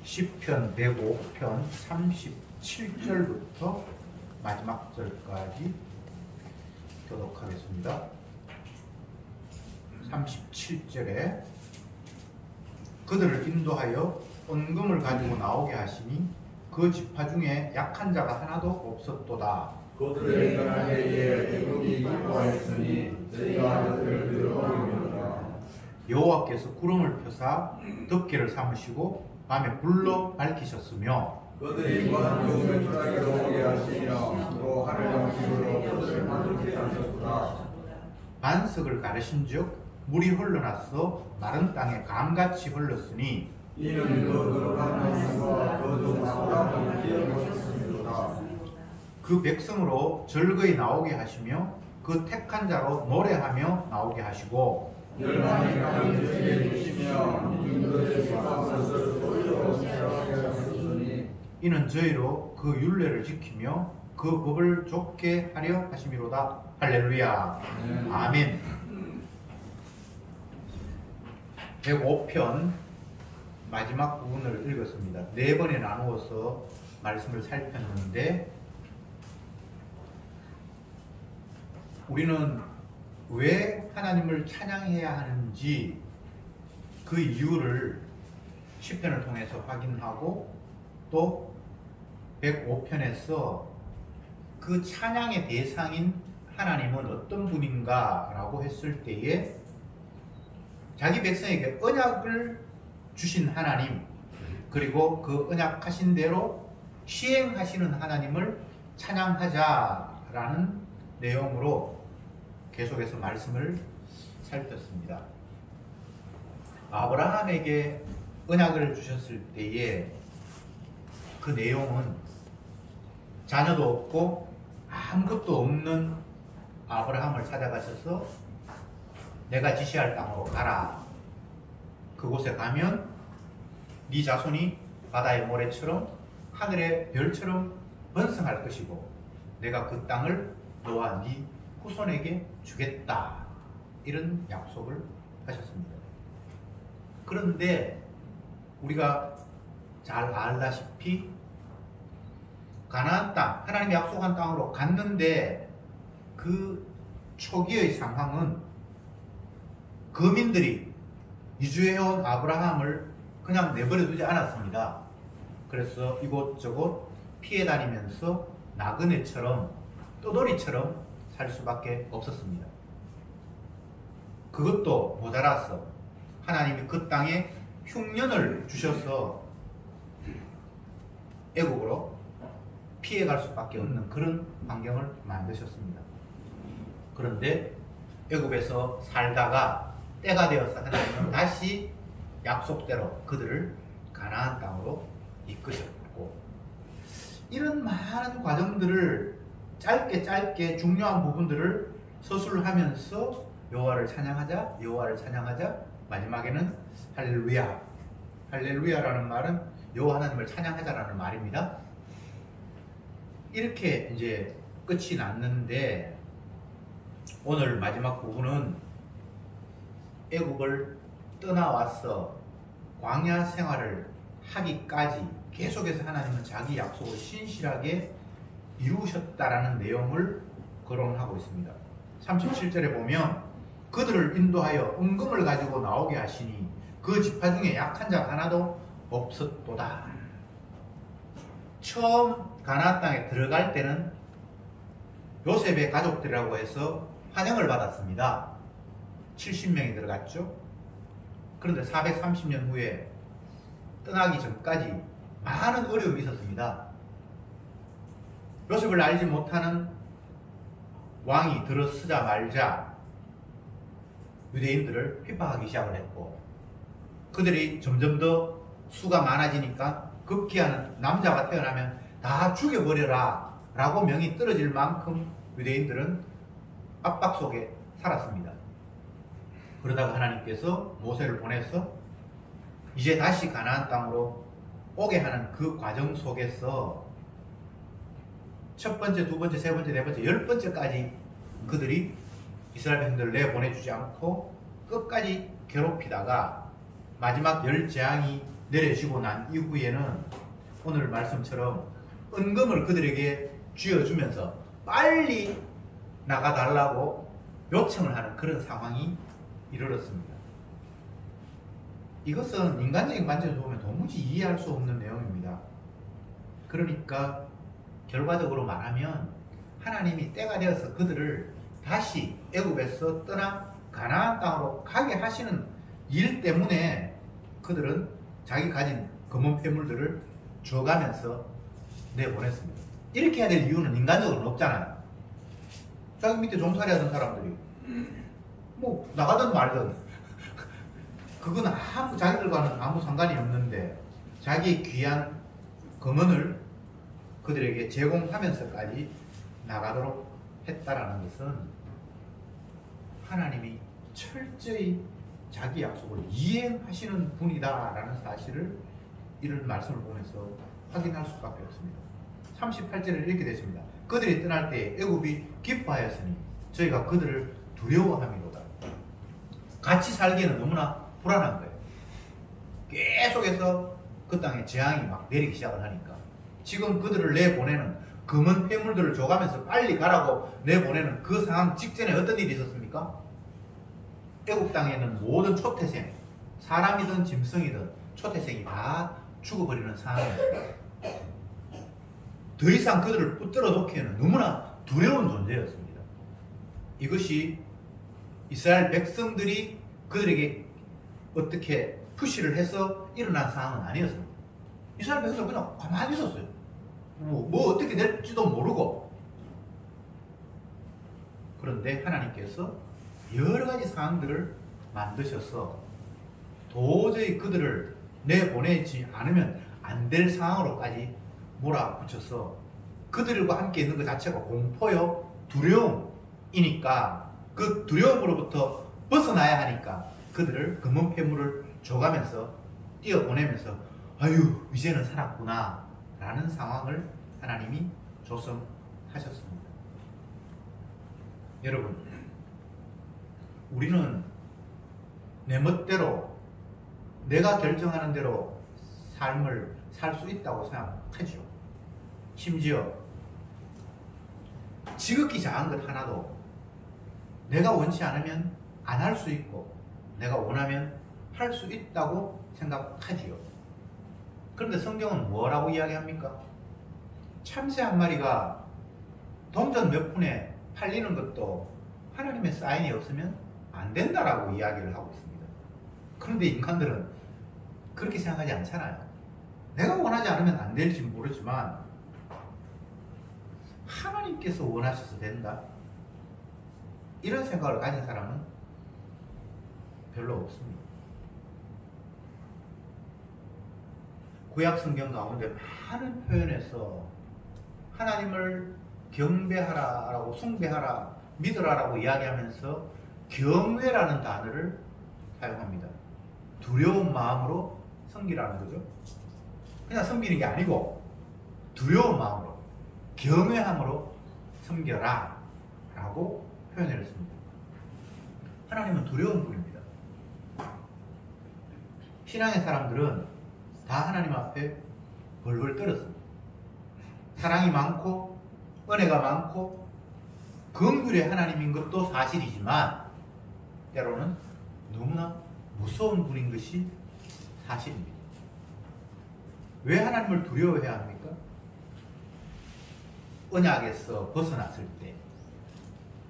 시편 105편 37절부터 마지막 절까지 교독하겠습니다. 37절에 그들을 인도하여 헌금을 가지고 나오게 하시니 그 지파 중에 약한 자가 하나도 없었도다. 그들의 떠날 때에 애굽이 기뻐하였으니 저희가 그들을 들어오리로다. 여호와께서 구름을 펴사 덮개를 삼으시고 밤에 불로 밝히셨으며 그들이 무한 용을 추하게 오게 하시며 또 하늘 양식으로 그들을 만족케 하셨구나. 반석을 가르신즉 물이 흘러나서 마른 땅에 감같이 흘렀으니 이는 그 거룩한 말씀과 그 정사함을 기억하셨습니다. 그 백성으로 절거히 나오게 하시며 그 택한 자로 노래하며 나오게 하시고 열방이 가는 주에 주시며 인도의 사방을 돌려오게 하셨으니 이는 저희로 그 율례를 지키며 그 법을 좁게 하려 하심이로다. 할렐루야. 아멘. 105편 마지막 부분을 읽었습니다. 4번에 나누어서 말씀을 살폈는데 우리는 왜 하나님을 찬양해야 하는지 그 이유를 시편을 통해서 확인하고 또 105편에서 그 찬양의 대상인 하나님은 어떤 분인가 라고 했을 때에 자기 백성에게 언약을 주신 하나님, 그리고 그 언약하신 대로 시행하시는 하나님을 찬양하자라는 내용으로 계속해서 말씀을 살폈습니다. 아브라함에게 언약을 주셨을 때에 그 내용은 자녀도 없고 아무것도 없는 아브라함을 찾아가셔서 내가 지시할 땅으로 가라. 그곳에 가면 네 자손이 바다의 모래처럼 하늘의 별처럼 번성할 것이고 내가 그 땅을 너와 네 후손에게 주겠다. 이런 약속을 하셨습니다. 그런데 우리가 잘 알다시피 가나안 땅, 하나님이 약속한 땅으로 갔는데 그 초기의 상황은 거민들이 이주해온 아브라함을 그냥 내버려 두지 않았습니다. 그래서 이곳저곳 피해 다니면서 나그네처럼 떠돌이처럼 살 수밖에 없었습니다. 그것도 모자라서 하나님이 그 땅에 흉년을 주셔서 애국으로 피해갈 수밖에 없는 그런 환경을 만드셨습니다. 그런데 애국에서 살다가 때가 되어서 하나님은 다시 약속대로 그들을 가나안 땅으로 이끄셨고, 이런 많은 과정들을 짧게 중요한 부분들을 서술하면서 여호와를 찬양하자, 여호와를 찬양하자, 마지막에는 할렐루야. 할렐루야라는 말은 여호와 하나님을 찬양하자라는 말입니다. 이렇게 이제 끝이 났는데 오늘 마지막 부분은 애국을 떠나와서 광야 생활을 하기까지 계속해서 하나님은 자기 약속을 신실하게 이루셨다라는 내용을 거론하고 있습니다. 37절에 보면 그들을 인도하여 은금을 가지고 나오게 하시니 그 지파 중에 약한 자 하나도 없었도다. 처음 가나안 땅에 들어갈 때는 요셉의 가족들이라고 해서 환영을 받았습니다. 70명이 들어갔죠. 그런데 430년 후에 떠나기 전까지 많은 어려움이 있었습니다. 요셉을 알지 못하는 왕이 들어서자 말자 유대인들을 핍박하기 시작을 했고, 그들이 점점 더 수가 많아지니까 급기야는 남자가 태어나면 다 죽여버려라 라고 명이 떨어질 만큼 유대인들은 압박 속에 살았습니다. 그러다가 하나님께서 모세를 보내서 이제 다시 가나안 땅으로 오게 하는 그 과정 속에서 첫 번째, 두 번째, 세 번째, 네 번째, 10번째까지 그들이 이스라엘 백성들을 내보내주지 않고 끝까지 괴롭히다가 마지막 10재앙이 내려지고 난 이후에는 오늘 말씀처럼 은금을 그들에게 쥐어주면서 빨리 나가달라고 요청을 하는 그런 상황이 이르렀습니다. 이것은 인간적인 관점에서 보면 도무지 이해할 수 없는 내용입니다. 그러니까 결과적으로 말하면 하나님이 때가 되어서 그들을 다시 애굽에서 떠나 가나안 땅으로 가게 하시는 일 때문에 그들은 자기 가진 검은 폐물들을 줘가면서 내보냈습니다. 이렇게 해야 될 이유는 인간적으로는 없잖아요. 자기 밑에 종살이 하던 사람들이 뭐 나가든 말든 그건 자기들과는 아무 상관이 없는데 자기의 귀한 검은을 그들에게 제공하면서까지 나가도록 했다라는 것은 하나님이 철저히 자기 약속을 이행하시는 분이다라는 사실을 이런 말씀을 보면서 확인할 수밖에 없습니다. 38절을 이렇게 됐습니다. 그들이 떠날 때 애굽이 기뻐하였으니 저희가 그들을 두려워함이로다. 같이 살기에는 너무나 불안한 거예요. 계속해서 그 땅에 재앙이 막 내리기 시작을 하니까 지금 그들을 내보내는 검은 폐물들을 줘가면서 빨리 가라고 내보내는 그 상황 직전에 어떤 일이 있었습니까? 애굽 땅에는 모든 초태생, 사람이든 짐승이든 초태생이 다 죽어버리는 상황이었습니다. 더 이상 그들을 붙들어 놓기에는 너무나 두려운 존재였습니다. 이것이 이스라엘 백성들이 그들에게 어떻게 푸시를 해서 일어난 상황은 아니었습니다. 이스라엘 백성들은 그냥 가만히 있었어요. 뭐 어떻게 될지도 모르고. 그런데 하나님께서 여러 가지 상황들을 만드셔서 도저히 그들을 내보내지 않으면 안 될 상황으로까지 몰아붙여서 그들과 함께 있는 것 자체가 공포요, 두려움이니까 그 두려움으로부터 벗어나야 하니까 그들을 검은 폐물을 줘가면서 뛰어보내면서 아유 이제는 살았구나 라는 상황을 하나님이 조성하셨습니다. 여러분, 우리는 내 멋대로 내가 결정하는 대로 삶을 살 수 있다고 생각하죠. 심지어 지극히 작은 것 하나도 내가 원치 않으면 안 할 수 있고 내가 원하면 할 수 있다고 생각하지요. 그런데 성경은 뭐라고 이야기합니까? 참새 한 마리가 동전 몇 푼에 팔리는 것도 하나님의 사인이 없으면 안 된다라고 이야기를 하고 있습니다. 그런데 인간들은 그렇게 생각하지 않잖아요. 내가 원하지 않으면 안 될지 모르지만 하나님께서 원하셔서 된다? 이런 생각을 가진 사람은 별로 없습니다. 구약 성경 가운데 많은 표현에서 하나님을 경배하라라고 숭배하라, 믿으라라고 이야기하면서 경외라는 단어를 사용합니다. 두려운 마음으로 섬기라는 거죠. 그냥 섬기는 게 아니고 두려운 마음으로 경외함으로 섬겨라 라고 표현을 했습니다. 하나님은 두려운 분입니다. 신앙의 사람들은 다 하나님 앞에 벌벌 떨었습니다. 사랑이 많고 은혜가 많고 긍휼의 하나님인 것도 사실이지만 때로는 너무나 무서운 분인 것이 사실입니다. 왜 하나님을 두려워해야 합니까? 언약에서 벗어났을 때,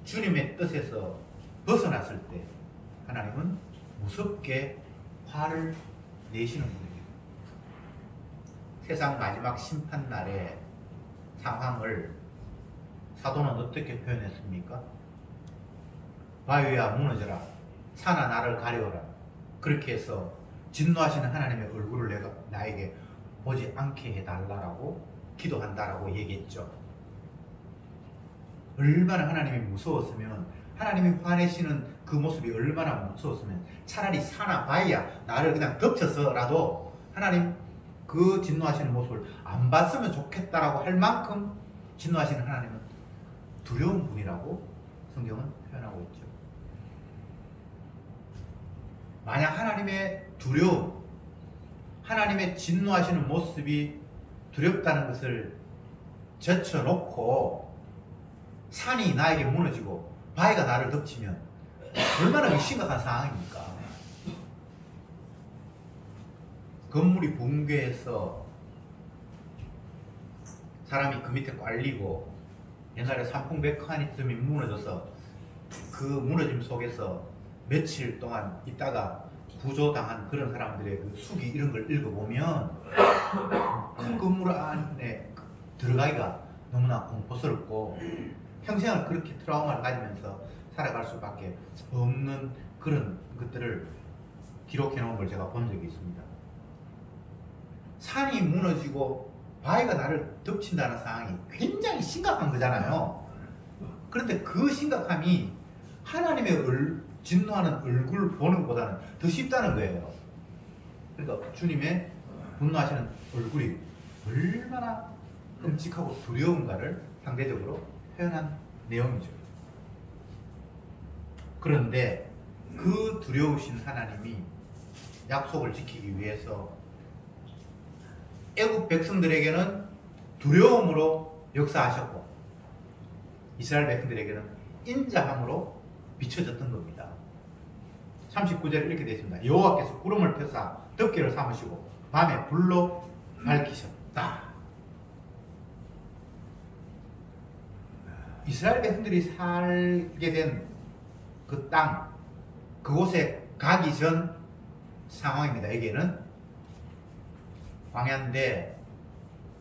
주님의 뜻에서 벗어났을 때 하나님은 무섭게 화를 내시는 분입니다. 세상 마지막 심판날의 상황을 사도는 어떻게 표현했습니까? 바위야 무너져라, 산아 나를 가려워라. 그렇게 해서 진노하시는 하나님의 얼굴을 나에게 보지 않게 해달라고 기도한다라고 얘기했죠. 얼마나 하나님이 무서웠으면, 하나님이 화내시는 그 모습이 얼마나 무서웠으면 차라리 산아 바위야 나를 그냥 덮쳐서라도 하나님 그 진노하시는 모습을 안 봤으면 좋겠다라고 할 만큼 진노하시는 하나님은 두려운 분이라고 성경은 표현하고 있죠. 만약 하나님의 두려움, 하나님의 진노하시는 모습이 두렵다는 것을 제쳐놓고 산이 나에게 무너지고 바위가 나를 덮치면 얼마나 심각한 상황입니까? 건물이 붕괴해서 사람이 그 밑에 깔리고 옛날에 삼풍백화니즘이 무너져서 그 무너짐 속에서 며칠 동안 있다가 구조당한 그런 사람들의 그 수기 이런 걸 읽어보면 큰 건물 안에 들어가기가 너무나 공포스럽고 평생을 그렇게 트라우마를 가지면서 살아갈 수밖에 없는 그런 것들을 기록해 놓은 걸 제가 본 적이 있습니다. 산이 무너지고 바위가 나를 덮친다는 상황이 굉장히 심각한 거잖아요. 그런데 그 심각함이 하나님의 진노하는 얼굴 보는 것보다는 더 쉽다는 거예요. 그러니까 주님의 분노하시는 얼굴이 얼마나 끔찍하고 두려운가를 상대적으로 표현한 내용이죠. 그런데 그 두려우신 하나님이 약속을 지키기 위해서 애국 백성들에게는 두려움으로 역사하셨고 이스라엘 백성들에게는 인자함으로 비춰졌던 겁니다. 39절에 이렇게 되어 있습니다. 여호와께서 구름을 펴사 덮개를 삼으시고 밤에 불로 밝히셨다. 이스라엘 백성들이 살게 된 그 땅, 그곳에 가기 전 상황입니다. 여기에는 광야인데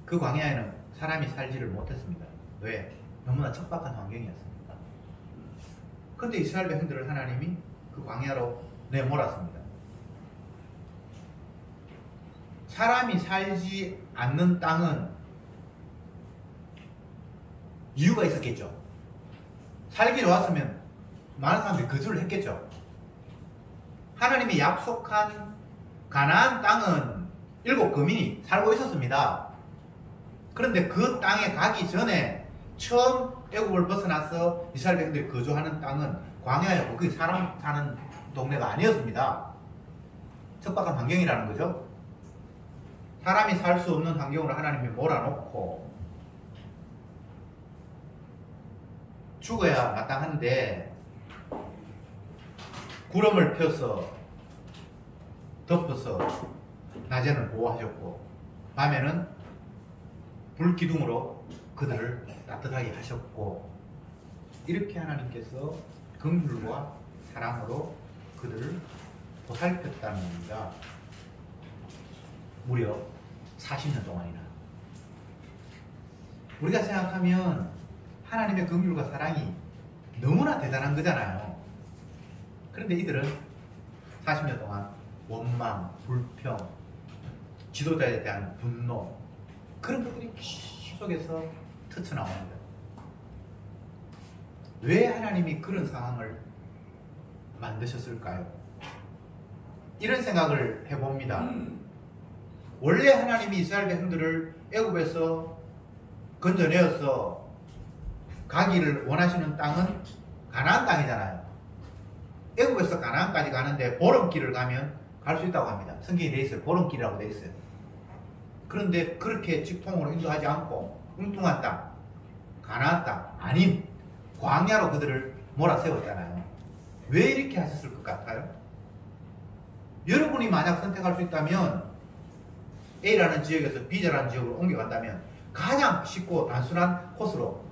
그 광야에는 사람이 살지를 못했습니다. 왜? 너무나 척박한 환경이었습니다. 그런데 이스라엘 백성들을 하나님이 그 광야로 내몰았습니다. 사람이 살지 않는 땅은 이유가 있었겠죠. 살기 좋았으면 많은 사람들이 거주를 했겠죠. 하나님이 약속한 가나안 땅은 7 거민이 살고 있었습니다. 그런데 그 땅에 가기 전에 처음 애굽을 벗어나서 이스라엘 백성들이 거주하는 땅은 광야였고 그게 사람 사는 동네가 아니었습니다. 척박한 환경이라는 거죠. 사람이 살 수 없는 환경으로 하나님이 몰아놓고 죽어야 마땅한데 구름을 펴서 덮어서 낮에는 보호하셨고 밤에는 불기둥으로 그들을 따뜻하게 하셨고 이렇게 하나님께서 긍휼과 사랑으로 그들을 보살폈다는 겁니다. 무려 40년 동안이나. 우리가 생각하면 하나님의 긍휼과 사랑이 너무나 대단한 거잖아요. 그런데 이들은 40년 동안 원망, 불평, 지도자에 대한 분노 그런 것들이 계속해서 터쳐나옵니다. 왜 하나님이 그런 상황을 만드셨을까요? 이런 생각을 해봅니다. 원래 하나님이 이스라엘 백성들을 애굽에서 건져내어서 가기를 원하시는 땅은 가나안 땅이잖아요. 애굽에서 가나안까지 가는데 보름길을 가면 갈 수 있다고 합니다. 성경에 되어 있어요. 보름길이라고 되어 있어요. 그런데 그렇게 직통으로 인도하지 않고 엉뚱한 땅, 가나안 땅 아닌 광야로 그들을 몰아세웠잖아요. 왜 이렇게 하셨을 것 같아요? 여러분이 만약 선택할 수 있다면 A라는 지역에서 B라는 지역으로 옮겨간다면 가장 쉽고 단순한 코스로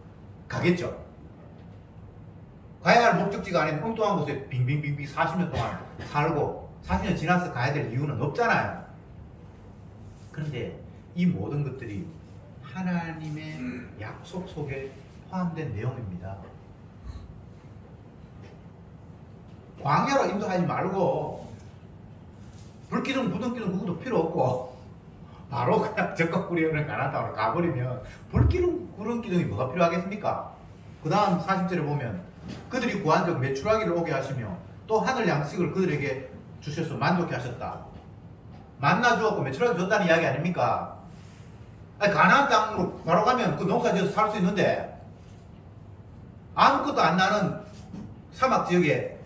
가겠죠. 가야 할 목적지가 아닌 엉뚱한 곳에 빙빙빙빙 40년 동안 살고 40년 지나서 가야 될 이유는 없잖아요. 그런데 이 모든 것들이 하나님의 약속 속에 포함된 내용입니다. 광야로 인도하지 말고 불기둥, 부둥기둥 그것도 필요 없고 바로 그냥 적각구리를 가나안 땅으로 가버리면 불기둥, 구름기둥이 뭐가 필요하겠습니까? 그 다음 40절에 보면 그들이 구한적 매출하기를 오게 하시며 또 하늘 양식을 그들에게 주셔서 만족해 하셨다. 만나 주었고 매출하기 줬다는 이야기 아닙니까? 아니, 가나안 땅으로 바로 가면 그 농사 지어서 살 수 있는데 아무것도 안 나는 사막 지역에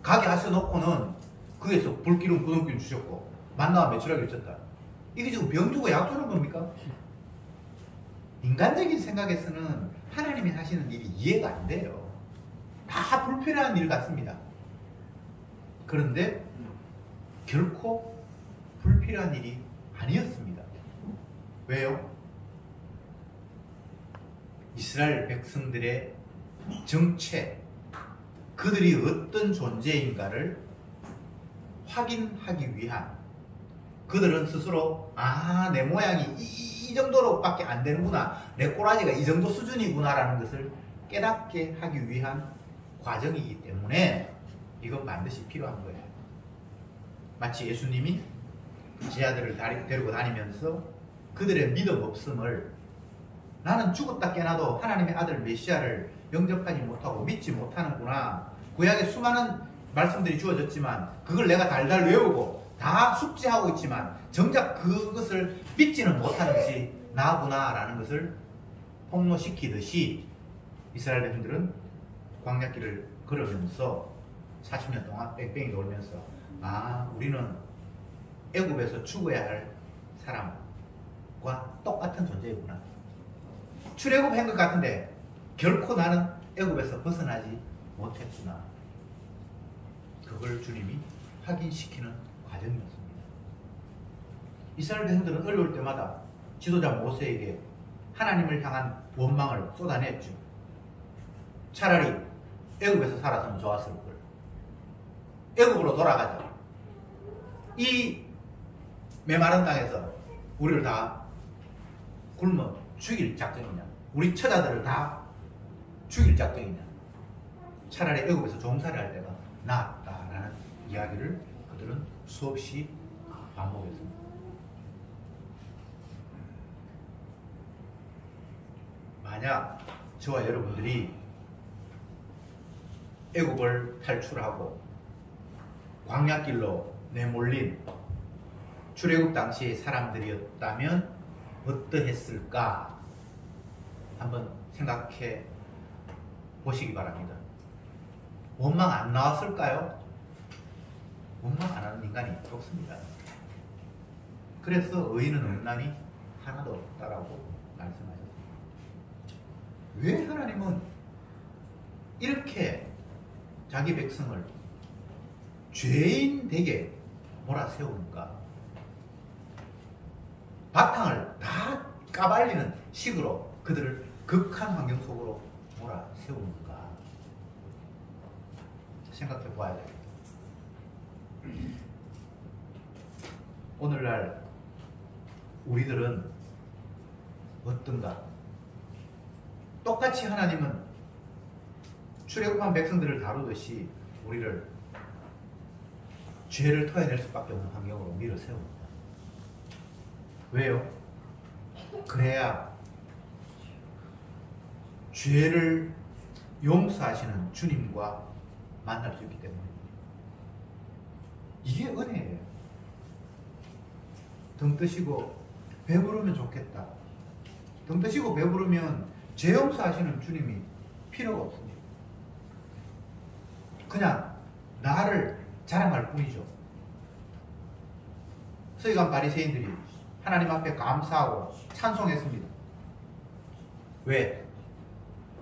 가게 하셔놓고는 거기에서 불기둥, 구름기둥 주셨고 만나와 매출하기를 줬다. 이게 지금 병 주고 약 주는 겁니까? 인간적인 생각에서는 하나님이 하시는 일이 이해가 안 돼요. 다 불필요한 일 같습니다. 그런데 결코 불필요한 일이 아니었습니다. 왜요? 이스라엘 백성들의 정체, 그들이 어떤 존재인가를 확인하기 위한, 그들은 스스로 내 모양이 이 정도로밖에 안 되는구나, 내 꼬라지가 이 정도 수준이구나 라는 것을 깨닫게 하기 위한 과정이기 때문에 이건 반드시 필요한 거예요. 마치 예수님이 제자들을 데리고 다니면서 그들의 믿음 없음을, 나는 죽었다 깨나도 하나님의 아들 메시아를 영접하지 못하고 믿지 못하는구나, 구약에 수많은 말씀들이 주어졌지만 그걸 내가 달달 외우고 다 숙지하고 있지만 정작 그것을 믿지는 못하는 것이 나구나 라는 것을 폭로시키듯이 이스라엘 백성들은 광야길을 걸으면서 40년 동안 뺑뺑이 돌면서 우리는 애굽에서 죽어야 할 사람과 똑같은 존재이구나, 출애굽한 것 같은데 결코 나는 애굽에서 벗어나지 못했구나, 그걸 주님이 확인시키는 과정이었습니다. 이스라엘 백성들은 어려울 때마다 지도자 모세에게 하나님을 향한 원망을 쏟아냈죠. 차라리 애굽에서 살았으면 좋았을 걸, 애굽으로 돌아가자, 이 메마른 땅에서 우리를 다 굶어 죽일 작정이냐, 우리 처자들을 다 죽일 작정이냐, 차라리 애굽에서 종살이 할 때가 낫다라는 이야기를 그들은 수없이 반복했습니다. 만약 저와 여러분들이 애굽을 탈출하고 광야길로 내몰린 출애굽 당시의 사람들이었다면 어떠했을까 한번 생각해 보시기 바랍니다. 원망 안 나왔을까요? 원망 안 하는 인간이 없습니다. 그래서 의인은 없나니 하나도 없다라고 말씀하셨습니다. 왜 하나님은 이렇게 자기 백성을 죄인 되게 몰아세우는가? 바탕을 다 까발리는 식으로 그들을 극한 환경 속으로 몰아세우는가? 생각해 보아야 됩니다. 오늘날 우리들은 어떤가? 똑같이 하나님은 출애굽한 백성들을 다루듯이 우리를 죄를 토해낼 수밖에 없는 환경으로 밀어세웁니다. 왜요? 그래야 죄를 용서하시는 주님과 만날 수 있기 때문입니다. 이게 은혜예요. 등 뜨시고 배부르면 좋겠다. 등 뜨시고 배부르면 죄 용서하시는 주님이 필요가 없습니다. 그냥 나를 자랑할 뿐이죠. 서기관 바리새인들이 하나님 앞에 감사하고 찬송했습니다. 왜?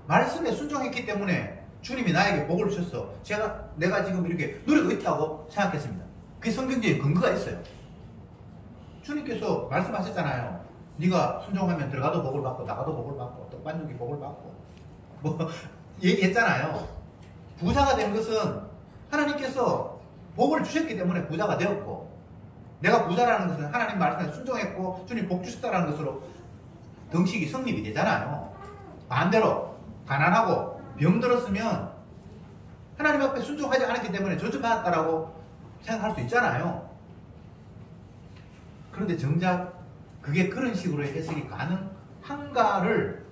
말씀에 순종했기 때문에 주님이 나에게 복을 주셔서 내가 지금 이렇게 누리고 있다고 생각했습니다. 그게 성경적인 근거가 있어요. 주님께서 말씀하셨잖아요. 네가 순종하면 들어가도 복을 받고 나가도 복을 받고 떡반죽이 복을 받고 뭐 얘기했잖아요. 부자가 된 것은 하나님께서 복을 주셨기 때문에 부자가 되었고, 내가 부자라는 것은 하나님 말씀에 순종했고 주님 복 주셨다는 것으로 등식이 성립이 되잖아요. 반대로 가난하고 병들었으면 하나님 앞에 순종하지 않았기 때문에 저주받았다라고 생각할 수 있잖아요. 그런데 정작 그게 그런 식으로 해석이 가능한가를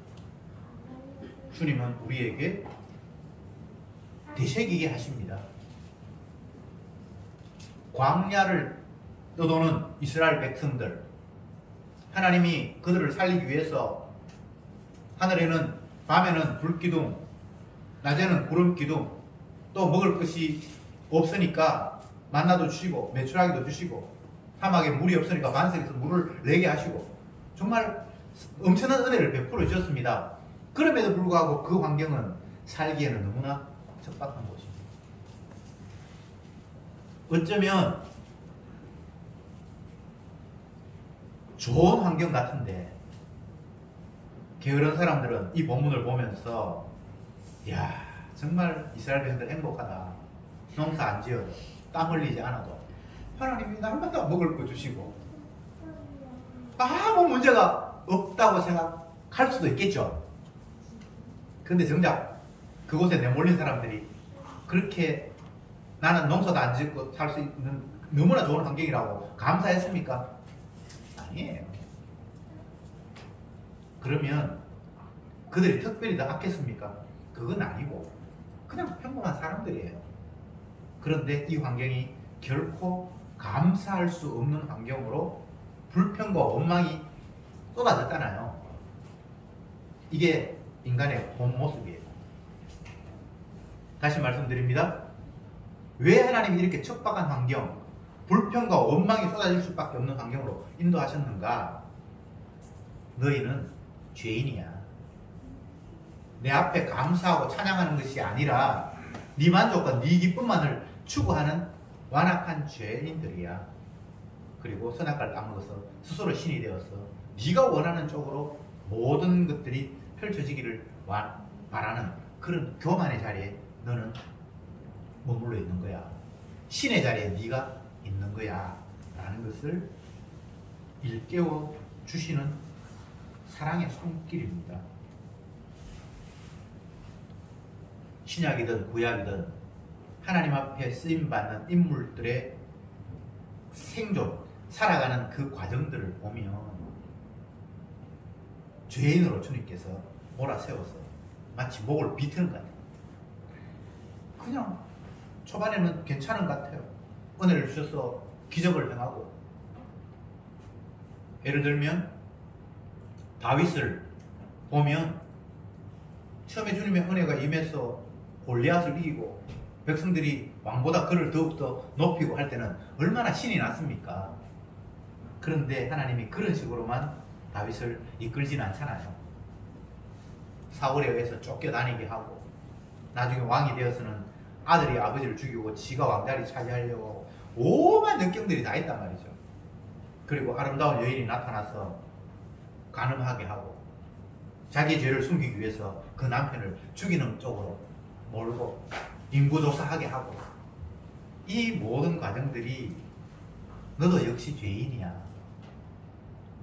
주님은 우리에게 되새기게 하십니다. 광야를 떠도는 이스라엘 백성들, 하나님이 그들을 살리기 위해서 하늘에는 밤에는 불기둥, 낮에는 구름기둥, 또 먹을 것이 없으니까 만나도 주시고 메추라기도 주시고 사막에 물이 없으니까 반석에서 물을 내게 하시고 정말 엄청난 은혜를 베풀어 주셨습니다. 그럼에도 불구하고 그 환경은 살기에는 너무나 척박한 곳입니다. 어쩌면 좋은 환경 같은데 게으른 사람들은 이 본문을 보면서 야 정말 이스라엘 백성들 행복하다. 농사 안 지어도 땀 흘리지 않아도 하나님이 날마다 먹을 거 주시고 아무 문제가 없다고 생각할 수도 있겠죠. 근데 정작 그곳에 내몰린 사람들이 그렇게 나는 농사도 안 짓고 살 수 있는 너무나 좋은 환경이라고 감사했습니까? 아니에요. 그러면 그들이 특별히 더 악했습니까? 그건 아니고 그냥 평범한 사람들이에요. 그런데 이 환경이 결코 감사할 수 없는 환경으로 불평과 원망이 쏟아졌잖아요. 이게 인간의 본 모습이에요. 다시 말씀드립니다. 왜 하나님이 이렇게 척박한 환경, 불평과 원망이 쏟아질 수밖에 없는 환경으로 인도하셨는가? 너희는 죄인이야. 내 앞에 감사하고 찬양하는 것이 아니라 네 만족과 네 기쁨만을 추구하는 완악한 죄인들이야. 그리고 선악과를 따먹어서 스스로 신이 되어서 네가 원하는 쪽으로 모든 것들이 펼쳐지기를 바라는 그런 교만의 자리에 너는 머물러 있는 거야. 신의 자리에 네가 있는 거야 라는 것을 일깨워 주시는 사랑의 손길입니다. 신약이든 구약이든 하나님 앞에 쓰임받는 인물들의 생존, 살아가는 그 과정들을 보면 죄인으로 주님께서 몰아세워서 마치 목을 비트는 것 같아요. 그냥 초반에는 괜찮은 것 같아요. 은혜를 주셔서 기적을 행하고, 예를 들면 다윗을 보면 처음에 주님의 은혜가 임해서 골리앗을 이기고 백성들이 왕보다 그를 더욱더 높이고 할 때는 얼마나 신이 났습니까? 그런데 하나님이 그런 식으로만 다윗을 이끌지는 않잖아요. 사울에 의해서 쫓겨다니게 하고 나중에 왕이 되어서는 아들이 아버지를 죽이고 지가 왕자리 차지하려고 오만 역경들이 다 있단 말이죠. 그리고 아름다운 여인이 나타나서 간음하게 하고 자기 죄를 숨기기 위해서 그 남편을 죽이는 쪽으로 몰고 인구조사하게 하고, 이 모든 과정들이 너도 역시 죄인이야.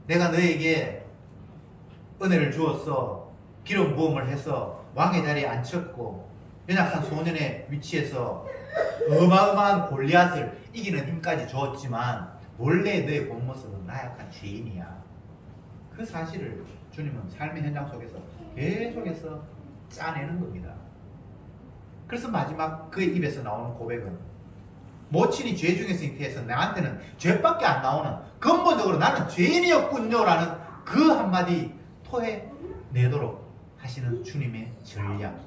내가 너에게 은혜를 주었어. 기름 부음을 해서 왕의 자리에 앉혔고 연약한 소년의 위치에서 어마어마한 골리앗을 이기는 힘까지 주었지만 원래 너의 본 모습은 나약한 죄인이야. 그 사실을 주님은 삶의 현장 속에서 계속해서 짜내는 겁니다. 그래서 마지막 그의 입에서 나오는 고백은 모친이 죄 중에서 잉태해서 나한테는 죄밖에 안 나오는, 근본적으로 나는 죄인이었군요 라는 그 한마디 토해내도록 하시는 주님의 전략.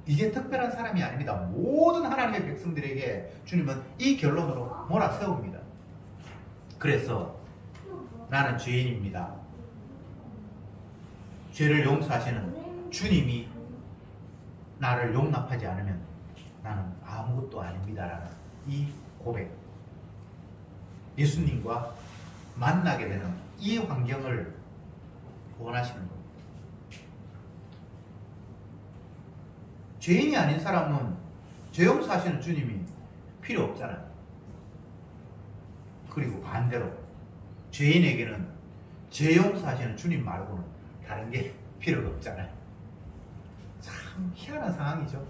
이게 특별한 사람이 아닙니다. 모든 하나님의 백성들에게 주님은 이 결론으로 몰아세웁니다. 그래서 나는 죄인입니다. 죄를 용서하시는 주님이 나를 용납하지 않으면 나는 아무것도 아닙니다라는 이 고백, 예수님과 만나게 되는 이 환경을 원하시는 겁니다. 죄인이 아닌 사람은 죄 용서하시는 주님이 필요 없잖아요. 그리고 반대로 죄인에게는 죄 용서하시는 주님 말고는 다른 게 필요가 없잖아요. 참 희한한 상황이죠.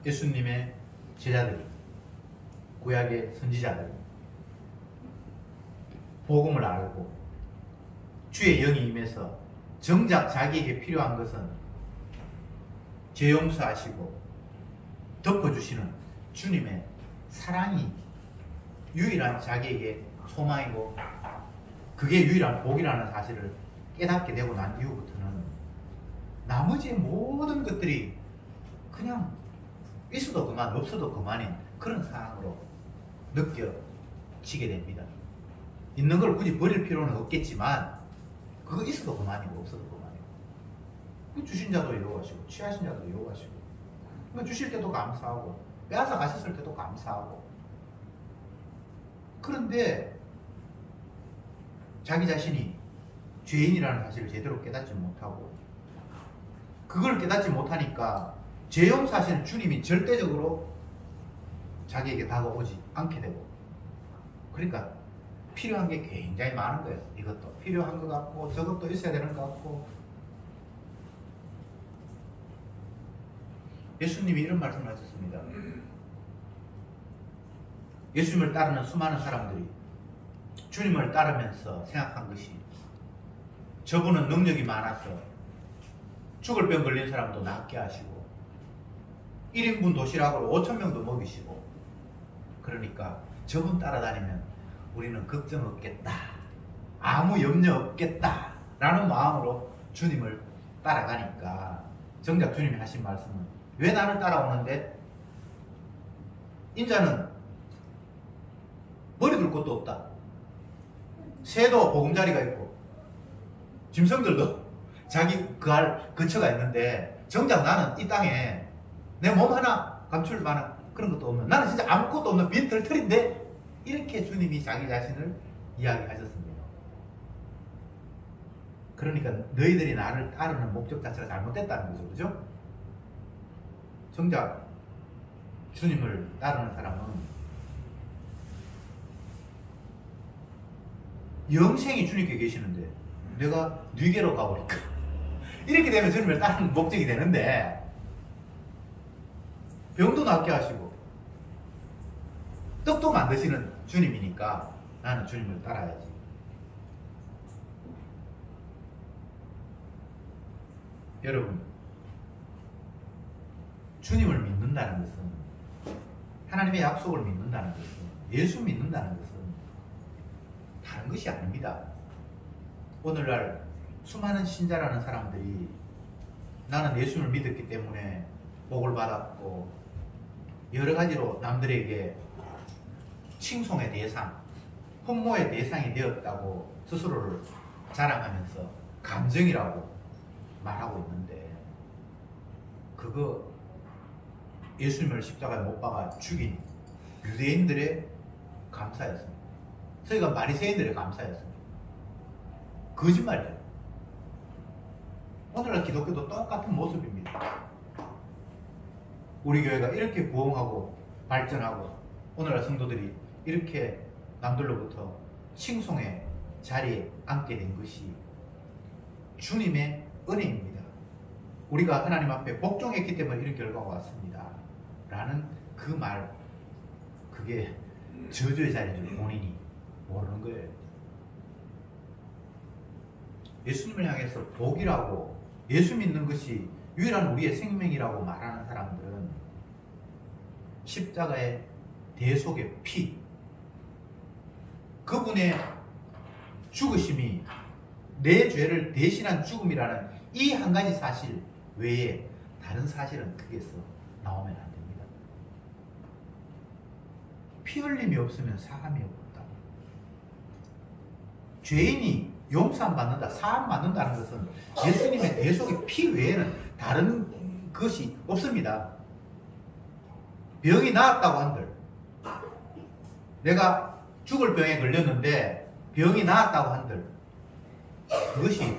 예수님의 제자들이, 구약의 선지자들이 복음을 알고 주의 영이 임해서 정작 자기에게 필요한 것은 죄 용서하시고 덮어주시는 주님의 사랑이 유일한 자기에게 소망이고 그게 유일한 복이라는 사실을 깨닫게 되고 난 이후부터는 나머지 모든 것들이 그냥 있어도 그만 없어도 그만인 그런 상황으로 느껴지게 됩니다. 있는 걸 굳이 버릴 필요는 없겠지만 그거 있어도 그만이고 없어도 그만이고 주신 자도 이용하시고 취하신 자도 이용하시고 주실 때도 감사하고 빼앗아 가셨을 때도 감사하고 그런데 자기 자신이 죄인이라는 사실을 제대로 깨닫지 못하고 그걸 깨닫지 못하니까 죄 용서하시는 주님이 절대적으로 자기에게 다가오지 않게 되고 그러니까 필요한 게 굉장히 많은 거예요. 이것도 필요한 것 같고 저것도 있어야 되는 것 같고 예수님이 이런 말씀을 하셨습니다. 예수님을 따르는 수많은 사람들이 주님을 따르면서 생각한 것이 저분은 능력이 많아서 죽을 병 걸린 사람도 낫게 하시고 1인분 도시락으로 5,000명도 먹이시고 그러니까 저분 따라다니면 우리는 걱정 없겠다 아무 염려 없겠다 라는 마음으로 주님을 따라가니까 정작 주님이 하신 말씀은 왜 나를 따라오는데 인자는 머리 둘 곳도 없다 새도 보금자리가 있고 짐승들도 자기 그할 근처가 있는데 정작 나는 이 땅에 내 몸 하나 감출 만한 그런 것도 없는 나는 진짜 아무것도 없는 빈털털인데 이렇게 주님이 자기 자신을 이야기하셨습니다. 그러니까 너희들이 나를 따르는 목적 자체가 잘못됐다는 거죠. 그죠? 정작 주님을 따르는 사람은 영생이 주님께 계시는데 내가 뉘게로 가버릴까? 이렇게 되면 주님을 따르는 목적이 되는데 병도 낫게 하시고 떡도 만드시는 주님이니까 나는 주님을 따라야지. 여러분 주님을 믿는다는 것은 하나님의 약속을 믿는다는 것은 예수 믿는다는 것은 다른 것이 아닙니다. 오늘날 수많은 신자라는 사람들이 나는 예수를 믿었기 때문에 복을 받았고 여러 가지로 남들에게 칭송의 대상, 흠모의 대상이 되었다고 스스로를 자랑하면서 감정이라고 말하고 있는데 그거 예수님을 십자가에 못 박아 죽인 유대인들의 감사였습니다. 저희가 바리새인들의 감사였습니다. 거짓말이죠. 오늘날 기독교도 똑같은 모습입니다. 우리 교회가 이렇게 부흥하고 발전하고 오늘날 성도들이 이렇게 남들로부터 칭송의 자리에 앉게 된 것이 주님의 은혜입니다. 우리가 하나님 앞에 복종했기 때문에 이런 결과가 왔습니다. 라는 그 말, 그게 저주의 자리인 줄 본인이 모르는 거예요. 예수님을 향해서 복이라고 예수 믿는 것이 유일한 우리의 생명이라고 말하는 사람들은 십자가의 대속의 피, 그분의 죽으심이 내 죄를 대신한 죽음이라는 이 한 가지 사실 외에 다른 사실은 크게서 나오면 안 됩니다. 피 흘림이 없으면 사함이 없다. 죄인이 용서함 받는다, 사함 받는다는 것은 예수님의 대속의 피 외에는 다른 것이 없습니다. 병이 나았다고 한들, 내가 죽을 병에 걸렸는데 병이 나았다고 한들 그것이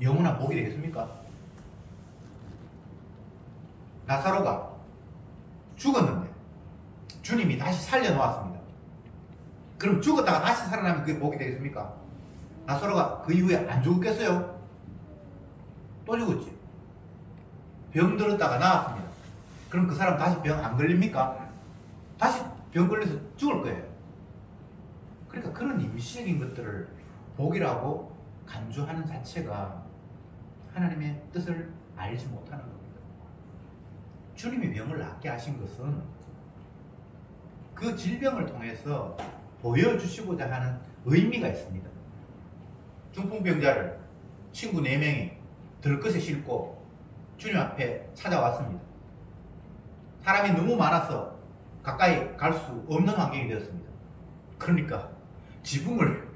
영원한 복이 되겠습니까? 나사로가 죽었는데 주님이 다시 살려놓았습니다. 그럼 죽었다가 다시 살아나면 그게 복이 되겠습니까? 나사로가 그 이후에 안 죽었겠어요? 또 죽었지. 병 들었다가 나았습니다. 그럼 그 사람 다시 병 안 걸립니까? 다시 병 걸려서 죽을 거예요. 그러니까 그런 임시적인 것들을 복이라고 간주하는 자체가 하나님의 뜻을 알지 못하는 겁니다. 주님이 병을 낫게 하신 것은 그 질병을 통해서 보여주시고자 하는 의미가 있습니다. 중풍병자를 친구 4명이 들것에 싣고 주님 앞에 찾아왔습니다. 사람이 너무 많아서 가까이 갈 수 없는 환경이 되었습니다. 그러니까 지붕을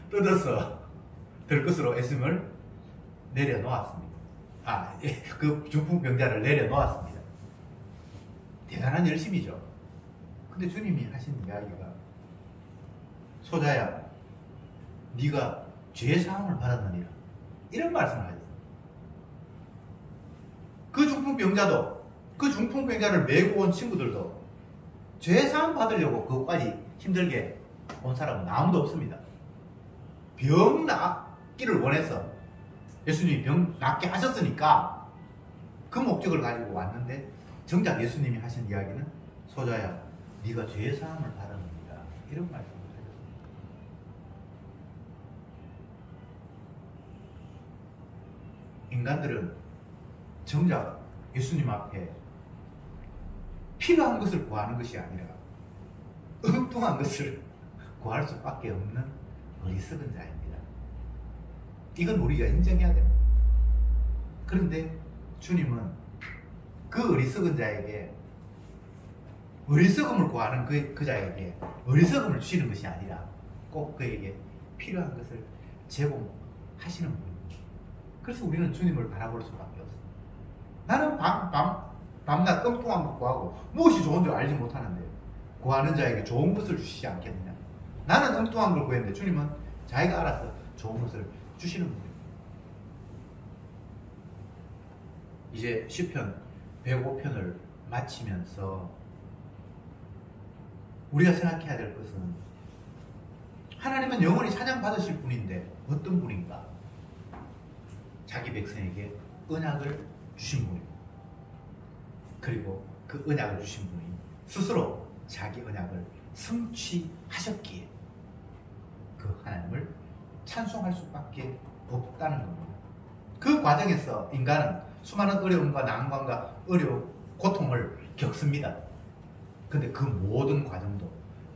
뜯어서 들것으로 애씀을 내려놓았습니다. 그 중풍병자를 내려놓았습니다. 대단한 열심이죠. 근데 주님이 하신 이야기가 소자야, 네가 죄 사함을 받았느니라, 이런 말씀을 하셨어요. 그 중풍병자도, 그 중풍병자를 메고 온 친구들도 죄 사함 받으려고 그것까지 힘들게 온 사람은 아무도 없습니다. 병 낫기를 원해서 예수님이 병 낫게 하셨으니까 그 목적을 가지고 왔는데, 정작 예수님이 하신 이야기는 소자야, 네가 죄 사함을 받았느니라, 이런 말씀을 하셨습니다. 인간들은 정작 예수님 앞에 필요한 것을 구하는 것이 아니라 엉뚱한 것을 구할 수밖에 없는 어리석은 자입니다. 이건 우리가 인정해야 됩니다. 그런데 주님은 그 어리석은 자에게 어리석음을 구하는 그 자에게 어리석음을 주시는 것이 아니라 꼭 그에게 필요한 것을 제공하시는 분입니다. 그래서 우리는 주님을 바라볼 수밖에 없습니다. 나는 밤낮 엉뚱한 것 구하고 무엇이 좋은 줄 알지 못하는데 구하는 자에게 좋은 것을 주시지 않겠느냐. 나는 엉뚱한 걸 구했는데 주님은 자기가 알아서 좋은 것을 주시는 분입니다. 이제 시편 105편을 마치면서 우리가 생각해야 될 것은, 하나님은 영원히 찬양받으실 분인데 어떤 분인가? 자기 백성에게 언약을 주신 분입니다. 그리고 그 언약을 주신 분이 스스로 자기 언약을 성취하셨기에 그 하나님을 찬송할 수밖에 없다는 겁니다. 그 과정에서 인간은 수많은 어려움과 난관과 고통을 겪습니다. 근데 그 모든 과정도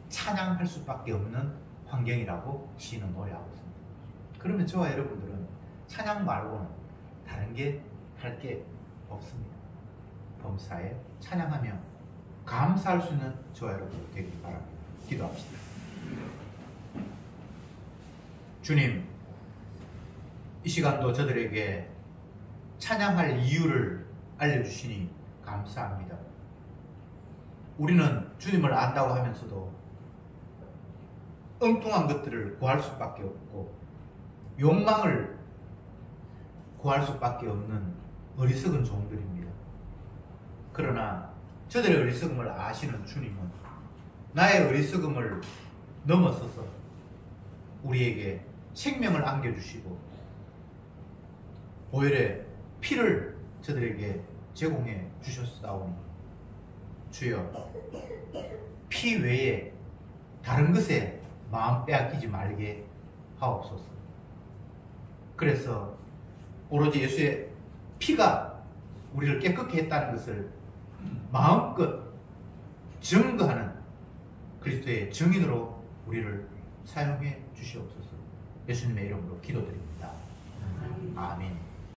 찬양할 수밖에 없는 환경이라고 시인은 노래하고 있습니다. 그러면 저와 여러분들은 찬양 말고는 다른 게 할 게 없습니다. 범사에 찬양하며 감사할 수 있는 저와 여러분들 되길 바랍니다. 기도합시다. 주님, 이 시간도 저들에게 찬양할 이유를 알려주시니 감사합니다. 우리는 주님을 안다고 하면서도 엉뚱한 것들을 구할 수밖에 없고 욕망을 구할 수밖에 없는 어리석은 종들입니다. 그러나 저들의 어리석음을 아시는 주님은 나의 어리석음을 넘어서서 우리에게 생명을 안겨주시고 보혈의 피를 저들에게 제공해 주셨사오니 주여, 피 외에 다른 것에 마음 빼앗기지 말게 하옵소서. 그래서 오로지 예수의 피가 우리를 깨끗게 했다는 것을 마음껏 증거하는 그리스도의 증인으로 우리를 사용해 주시옵소서. 예수님의 이름으로 기도드립니다. 아멘.